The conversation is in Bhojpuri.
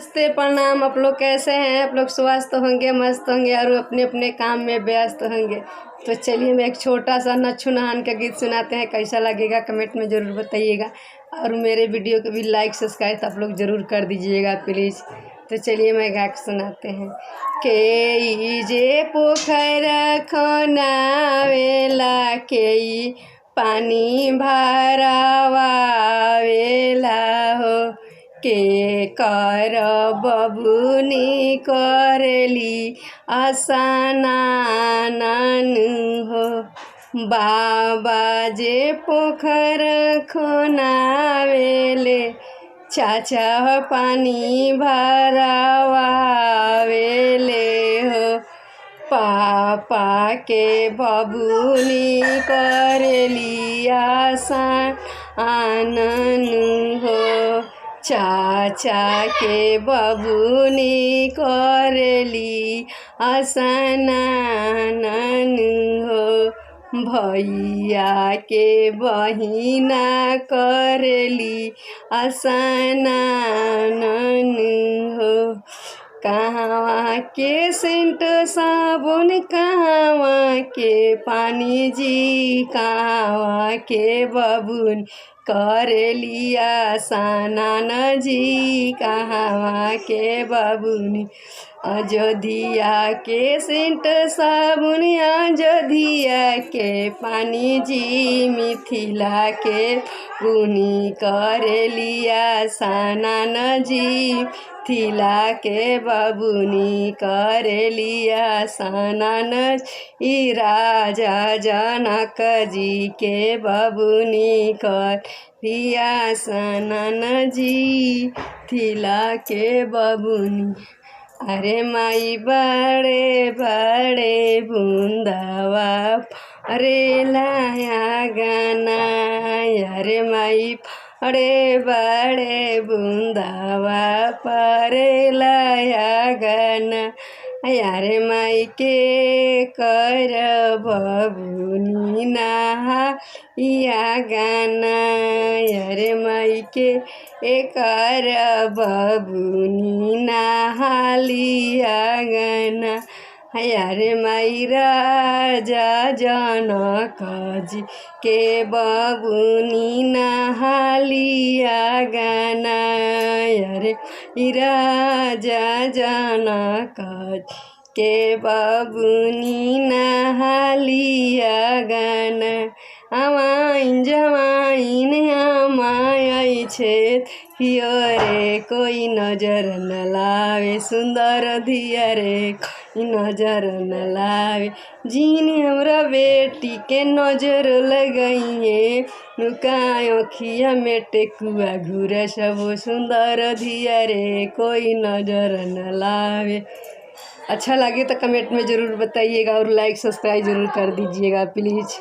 नमस्ते, प्रणाम। आप लोग कैसे हैं? आप लोग स्वस्थ होंगे, मस्त होंगे और अपने अपने काम में व्यस्त होंगे। तो चलिए मैं एक छोटा सा नच्छू नहान का गीत सुनाते हैं। कैसा लगेगा कमेंट में ज़रूर बताइएगा और मेरे वीडियो को भी लाइक सब्सक्राइब तो आप लोग ज़रूर कर दीजिएगा प्लीज़। तो चलिए मैं गा के सुनाते हैं। के जे पोखर खनावेला के पानी भरावेला हो, के कर बबुनी करली आसनानन हो। बाबा जे पोखर खनावेले चाचा पानी भरावेले हो। पापा के बबुनी करली आसनानन हो। चाचा के बबुनी करली आसनानन हो। भैया के बहिना करली आसनानन हो। कहवा के सेंट साबुन, कहवा के पानी जी, कहवा के बबुन करली आसनान जी, कहवा के बबुनी। अयोध्या के सेंट साबुन, अयोध्या के पानी जी, मिथिला के पुनी करली आसनान जी, मिथिला के बबुनी करली आसनान। ई राजा जनक जी के बबुनी करली आसनान जी, मिथिला के बबुनी। अरे माई बड़े बड़े बूंदवा अरे लाया गाना, अरे माई बड़े बड़े बूंदवा परे लाया गाना। यारे माई के कर बबुनी नहा या गाना, यारे माई के कर बबुनी नहा लिया गाना। यारे माई राजा जनक जी के बबुनी नहा लिया गाना, यारे राजा जनक जी के बबुनी नहा लिया गाना। आमाइन जमाइन आमाय छे रे, कोई नजर न लावे सुंदर धिया रे, कोई नजर न लावे। जीने हमरा बेटी के नजर लगाइए, नुकायो खिया में टेकुआ घूरे सब सुंदर धिया रे, कोई नजर न लावे। अच्छा लगे तो कमेंट में ज़रूर बताइएगा और लाइक सब्सक्राइब ज़रूर कर दीजिएगा प्लीज़।